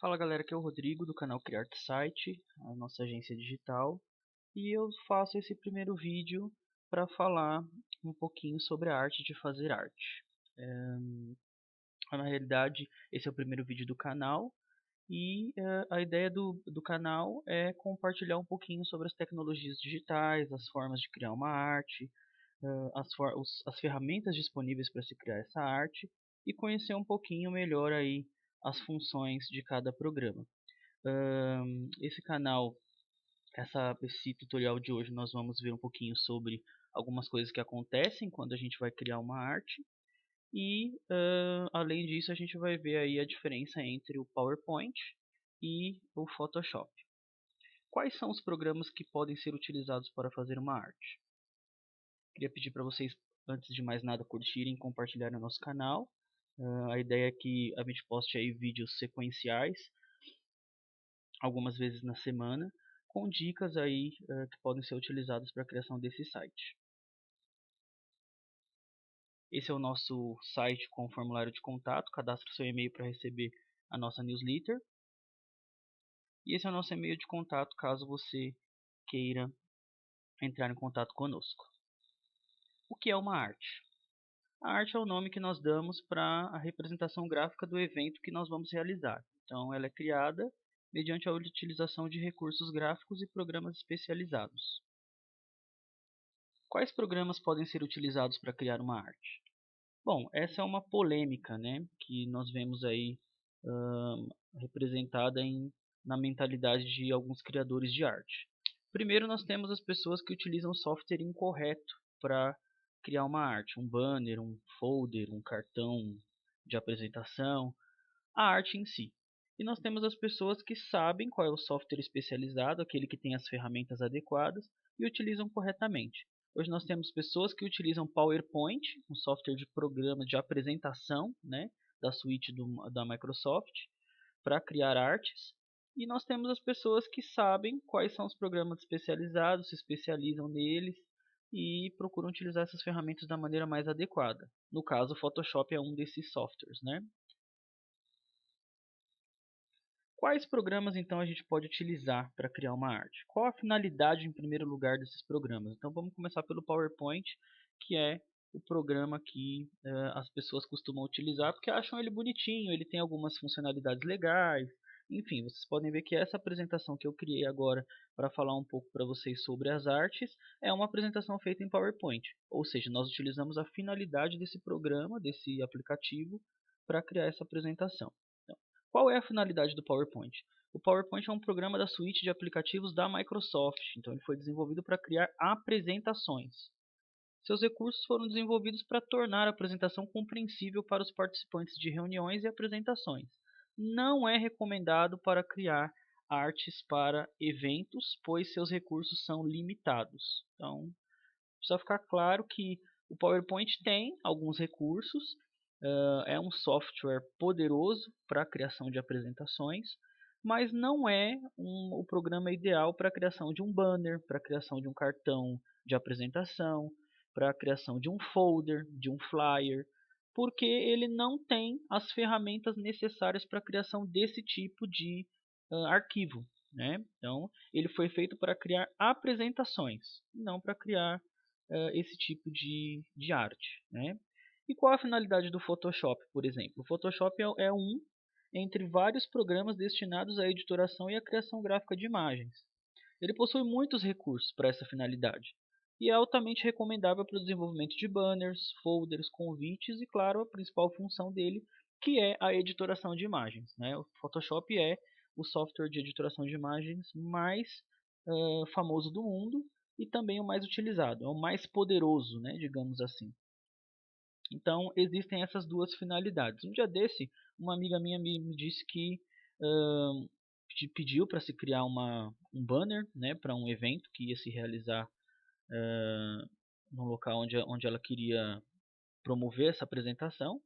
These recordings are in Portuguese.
Fala galera, aqui é o Rodrigo do canal CriArtSite, a nossa agência digital, e eu faço esse primeiro vídeo para falar um pouquinho sobre a arte de fazer arte. Na realidade, esse é o primeiro vídeo do canal e a ideia do canal é compartilhar um pouquinho sobre as tecnologias digitais, as formas de criar uma arte, as ferramentas disponíveis para se criar essa arte e conhecer um pouquinho melhor aí as funções de cada programa. Esse canal, esse tutorial de hoje, nós vamos ver um pouquinho sobre algumas coisas que acontecem quando a gente vai criar uma arte e, além disso, a gente vai ver aí a diferença entre o PowerPoint e o Photoshop. Quais são os programas que podem ser utilizados para fazer uma arte? Queria pedir para vocês, antes de mais nada, curtirem e compartilharem o nosso canal. A ideia é que a gente poste aí vídeos sequenciais algumas vezes na semana, com dicas aí que podem ser utilizadas para a criação desse site. Esse é o nosso site com formulário de contato, cadastre seu e-mail para receber a nossa newsletter. E esse é o nosso e-mail de contato caso você queira entrar em contato conosco. O que é uma arte? A arte é o nome que nós damos para a representação gráfica do evento que nós vamos realizar. Então, ela é criada mediante a utilização de recursos gráficos e programas especializados. Quais programas podem ser utilizados para criar uma arte? Bom, essa é uma polêmica, né, que nós vemos aí representada na mentalidade de alguns criadores de arte. Primeiro, nós temos as pessoas que utilizam software incorreto para criar uma arte, um banner, um folder, um cartão de apresentação, a arte em si. E nós temos as pessoas que sabem qual é o software especializado, aquele que tem as ferramentas adequadas e utilizam corretamente. Hoje nós temos pessoas que utilizam PowerPoint, um software de programa de apresentação, né, da suíte da Microsoft, para criar artes. E nós temos as pessoas que sabem quais são os programas especializados, se especializam neles e procuram utilizar essas ferramentas da maneira mais adequada. No caso, o Photoshop é um desses softwares, né? Quais programas então a gente pode utilizar para criar uma arte? Qual a finalidade em primeiro lugar desses programas? Então vamos começar pelo PowerPoint, que é o programa que as pessoas costumam utilizar porque acham ele bonitinho, ele tem algumas funcionalidades legais. Enfim, vocês podem ver que essa apresentação que eu criei agora para falar um pouco para vocês sobre as artes é uma apresentação feita em PowerPoint. Ou seja, nós utilizamos a finalidade desse programa, desse aplicativo, para criar essa apresentação. Qual é a finalidade do PowerPoint? O PowerPoint é um programa da suíte de aplicativos da Microsoft, então ele foi desenvolvido para criar apresentações. Seus recursos foram desenvolvidos para tornar a apresentação compreensível para os participantes de reuniões e apresentações. Não é recomendado para criar artes para eventos, pois seus recursos são limitados. Então, precisa ficar claro que o PowerPoint tem alguns recursos, é um software poderoso para a criação de apresentações, mas não é o programa ideal para a criação de um banner, para a criação de um cartão de apresentação, para a criação de um folder, de um flyer, porque ele não tem as ferramentas necessárias para a criação desse tipo de arquivo. Né? Então, ele foi feito para criar apresentações, não para criar esse tipo de arte. Né? E qual a finalidade do Photoshop, por exemplo? O Photoshop é um entre vários programas destinados à editoração e à criação gráfica de imagens. Ele possui muitos recursos para essa finalidade e é altamente recomendável para o desenvolvimento de banners, folders, convites e, claro, a principal função dele, que é a editoração de imagens. Né? O Photoshop é o software de editoração de imagens mais famoso do mundo e também o mais utilizado, é o mais poderoso, né, digamos assim. Então, existem essas duas finalidades. Um dia desse, uma amiga minha me disse que pediu para se criar um banner, né, para um evento que ia se realizar no local onde ela queria promover essa apresentação.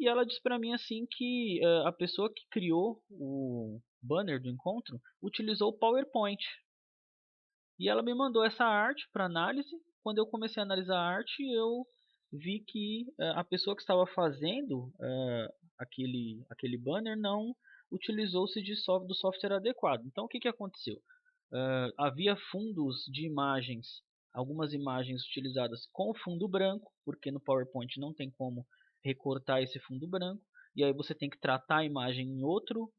E ela disse para mim assim que a pessoa que criou o banner do encontro utilizou o PowerPoint. E ela me mandou essa arte para análise. Quando eu comecei a analisar a arte, eu vi que a pessoa que estava fazendo aquele banner não utilizou-se do software adequado. Então, o que aconteceu? Havia fundos de imagens, algumas imagens utilizadas com fundo branco, porque no PowerPoint não tem como recortar esse fundo branco, e aí você tem que tratar a imagem em outro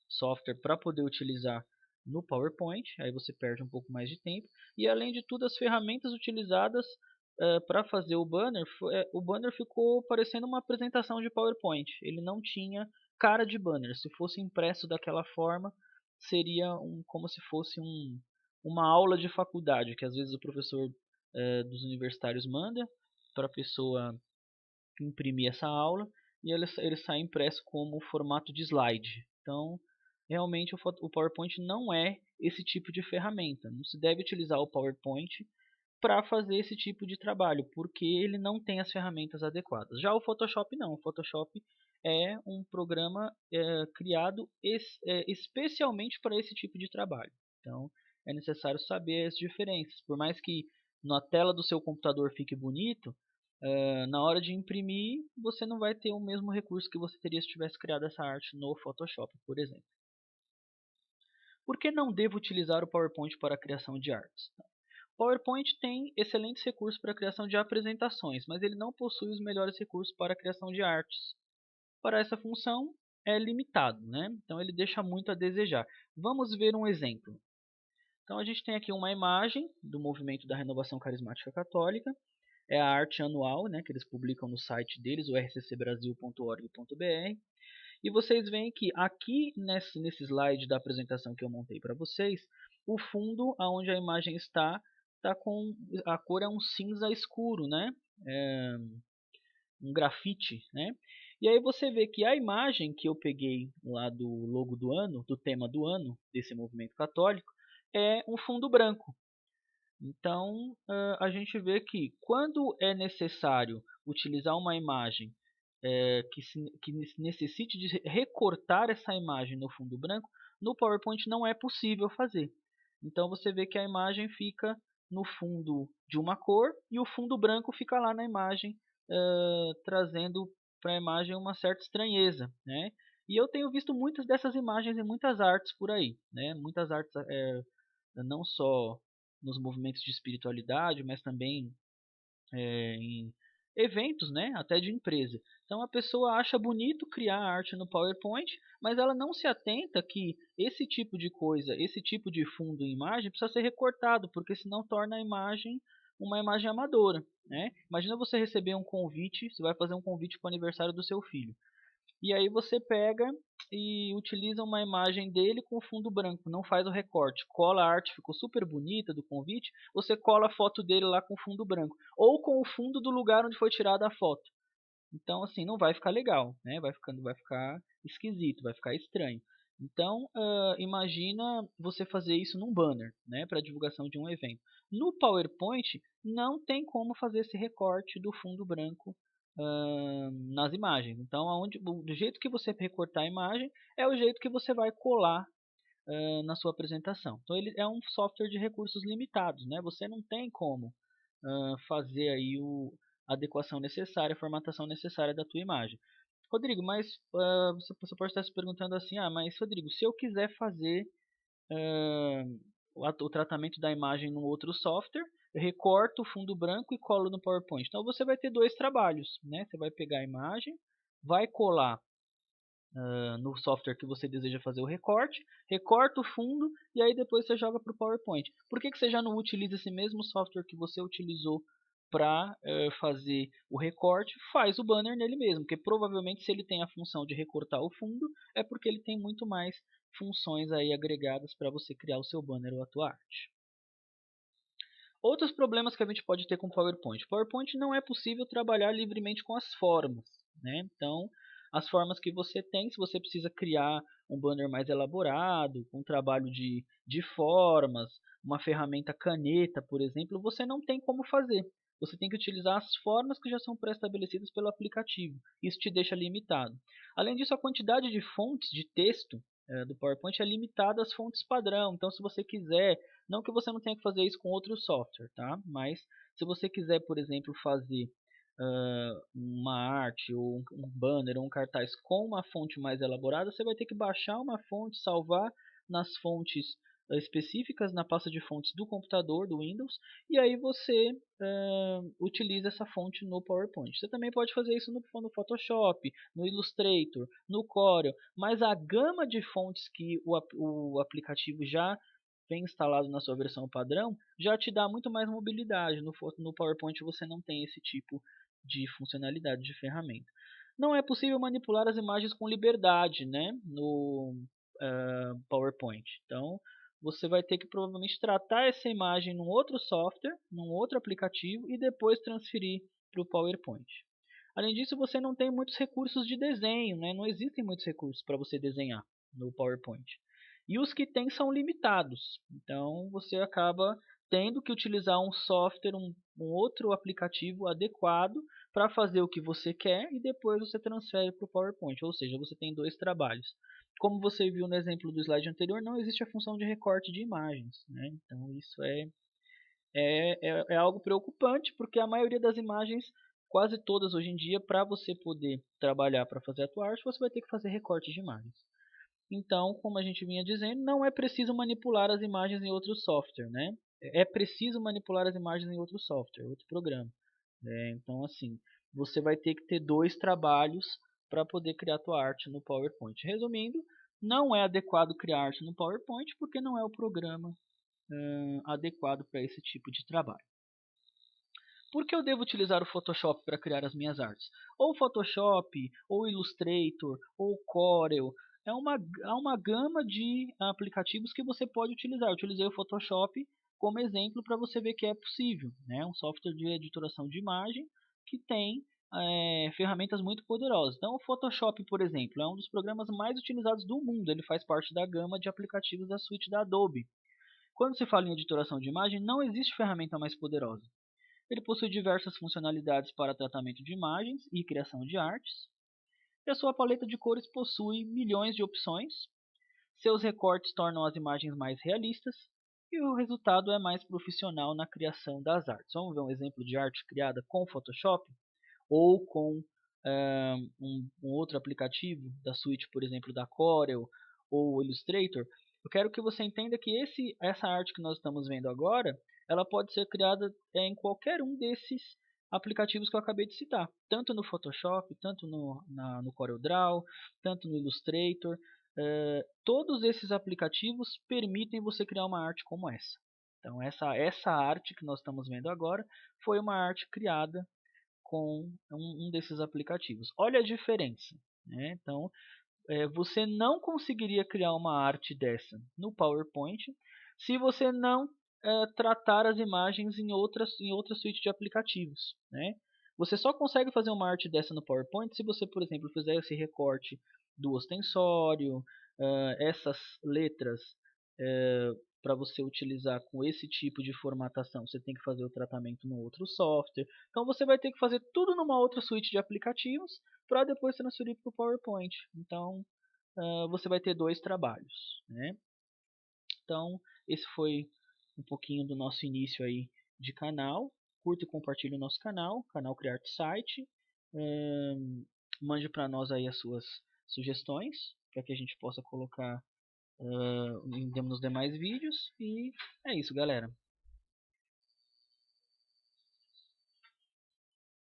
software para poder utilizar no PowerPoint, aí você perde um pouco mais de tempo, e além de tudo as ferramentas utilizadas para fazer o banner ficou parecendo uma apresentação de PowerPoint, ele não tinha cara de banner, se fosse impresso daquela forma, seria como se fosse uma aula de faculdade, que às vezes o professor dos universitários manda para a pessoa imprimir essa aula, e ele sai impresso como formato de slide. Então, realmente o PowerPoint não é esse tipo de ferramenta. Não se deve utilizar o PowerPoint para fazer esse tipo de trabalho, porque ele não tem as ferramentas adequadas. Já o Photoshop não. O Photoshop é um programa criado especialmente para esse tipo de trabalho. Então, é necessário saber as diferenças. Por mais que na tela do seu computador fique bonito, na hora de imprimir, você não vai ter o mesmo recurso que você teria se tivesse criado essa arte no Photoshop, por exemplo. Por que não devo utilizar o PowerPoint para a criação de artes? O PowerPoint tem excelentes recursos para a criação de apresentações, mas ele não possui os melhores recursos para a criação de artes. Para essa função, é limitado, né? Então ele deixa muito a desejar. Vamos ver um exemplo. Então a gente tem aqui uma imagem do movimento da Renovação Carismática Católica. É a arte anual, né, que eles publicam no site deles, o rccbrasil.org.br. E vocês veem que aqui nesse slide da apresentação que eu montei para vocês, o fundo onde a imagem está com a cor é um cinza escuro, né? É um grafite, né? E aí você vê que a imagem que eu peguei lá do logo do ano, do tema do ano desse movimento católico, é um fundo branco. Então, a gente vê que quando é necessário utilizar uma imagem que necessite de recortar essa imagem no fundo branco, no PowerPoint não é possível fazer. Então, você vê que a imagem fica no fundo de uma cor e o fundo branco fica lá na imagem, trazendo para a imagem uma certa estranheza, né? E eu tenho visto muitas dessas imagens em muitas artes por aí, né? Muitas artes não só nos movimentos de espiritualidade, mas também em eventos, né, até de empresa. Então a pessoa acha bonito criar arte no PowerPoint, mas ela não se atenta que esse tipo de coisa, esse tipo de fundo em imagem precisa ser recortado, porque senão torna a imagem uma imagem amadora, né? Imagina você receber um convite, você vai fazer um convite para o aniversário do seu filho. E aí você pega e utiliza uma imagem dele com fundo branco, não faz o recorte, cola a arte, ficou super bonita do convite, você cola a foto dele lá com fundo branco, ou com o fundo do lugar onde foi tirada a foto. Então assim, não vai ficar legal, né? Vai ficar esquisito, vai ficar estranho. Então, imagina você fazer isso num banner, né, para divulgação de um evento. No PowerPoint, não tem como fazer esse recorte do fundo branco nas imagens. Então, do jeito que você recortar a imagem, é o jeito que você vai colar na sua apresentação. Então, ele é um software de recursos limitados, né? Você não tem como fazer aí a adequação necessária, a formatação necessária da tua imagem. Rodrigo, mas você pode estar se perguntando assim, mas Rodrigo, se eu quiser fazer o tratamento da imagem num outro software, eu recorto o fundo branco e colo no PowerPoint. Então você vai ter dois trabalhos, né? Você vai pegar a imagem, vai colar no software que você deseja fazer o recorte, recorta o fundo e aí depois você joga para o PowerPoint. Por que você já não utiliza esse mesmo software que você utilizou para fazer o recorte? Faz o banner nele mesmo, porque provavelmente se ele tem a função de recortar o fundo, é porque ele tem muito mais funções aí agregadas para você criar o seu banner ou a tua arte. Outros problemas que a gente pode ter com o PowerPoint. O PowerPoint não é possível trabalhar livremente com as formas, né? Então, as formas que você tem, se você precisa criar um banner mais elaborado, com um trabalho de formas, uma ferramenta caneta, por exemplo, você não tem como fazer. Você tem que utilizar as formas que já são pré-estabelecidas pelo aplicativo. Isso te deixa limitado. Além disso, a quantidade de fontes de texto do PowerPoint é limitada às fontes padrão. Então, se você quiser, não que você não tenha que fazer isso com outro software, tá? Mas se você quiser, por exemplo, fazer uma arte, ou um banner, ou um cartaz com uma fonte mais elaborada, você vai ter que baixar uma fonte, salvar nas fontes específicas na pasta de fontes do computador, do Windows, e aí você utiliza essa fonte no PowerPoint. Você também pode fazer isso no Photoshop, no Illustrator, no Corel, mas a gama de fontes que o aplicativo já vem instalado na sua versão padrão, já te dá muito mais mobilidade. No PowerPoint você não tem esse tipo de funcionalidade de ferramenta. Não é possível manipular as imagens com liberdade, né, no PowerPoint. Então, você vai ter que provavelmente tratar essa imagem num outro software, num outro aplicativo e depois transferir para o PowerPoint. Além disso, você não tem muitos recursos de desenho, né? Não existem muitos recursos para você desenhar no PowerPoint. E os que tem são limitados. Então, você acaba tendo que utilizar um software, um outro aplicativo adequado para fazer o que você quer e depois você transfere para o PowerPoint. Ou seja, você tem dois trabalhos. Como você viu no exemplo do slide anterior, não existe a função de recorte de imagens, né? Então isso é algo preocupante, porque a maioria das imagens, quase todas hoje em dia, para você poder trabalhar para fazer a tua arte, você vai ter que fazer recorte de imagens. Então, como a gente vinha dizendo, não é preciso manipular as imagens em outro software, né? É preciso manipular as imagens em outro software, outro programa. Então, assim, você vai ter que ter dois trabalhos para poder criar a tua arte no PowerPoint. Resumindo, não é adequado criar arte no PowerPoint porque não é o programa adequado para esse tipo de trabalho. Por que eu devo utilizar o Photoshop para criar as minhas artes? Ou Photoshop, ou Illustrator, ou Corel. Há uma gama de aplicativos que você pode utilizar. Eu utilizei o Photoshop como exemplo para você ver que é possível. Né? Um software de editoração de imagem que tem ferramentas muito poderosas. Então, o Photoshop, por exemplo, é um dos programas mais utilizados do mundo. Ele faz parte da gama de aplicativos da suite da Adobe. Quando se fala em editoração de imagem, não existe ferramenta mais poderosa. Ele possui diversas funcionalidades para tratamento de imagens e criação de artes, e a sua paleta de cores possui milhões de opções. Seus recortes tornam as imagens mais realistas e o resultado é mais profissional na criação das artes. Vamos ver um exemplo de arte criada com Photoshop ou com um outro aplicativo da suite, por exemplo, da Corel ou Illustrator. Eu quero que você entenda que essa arte que nós estamos vendo agora, ela pode ser criada em qualquer um desses aplicativos que eu acabei de citar, tanto no Photoshop, tanto no CorelDRAW, tanto no Illustrator. Todos esses aplicativos permitem você criar uma arte como essa. Então essa arte que nós estamos vendo agora foi uma arte criada com um desses aplicativos. Olha a diferença. Né? Então, você não conseguiria criar uma arte dessa no PowerPoint se você não tratar as imagens em outra suite de aplicativos. Né? Você só consegue fazer uma arte dessa no PowerPoint se você, por exemplo, fizer esse recorte do ostensório, essas letras para você utilizar com esse tipo de formatação, você tem que fazer o tratamento no outro software. Então você vai ter que fazer tudo numa outra suite de aplicativos para depois transferir para o PowerPoint. Então você vai ter dois trabalhos. Né? Então esse foi um pouquinho do nosso início aí de canal. Curta e compartilhe o nosso canal Criarte Site. Mande para nós aí as suas sugestões para que a gente possa colocar nos demais vídeos. E é isso, galera.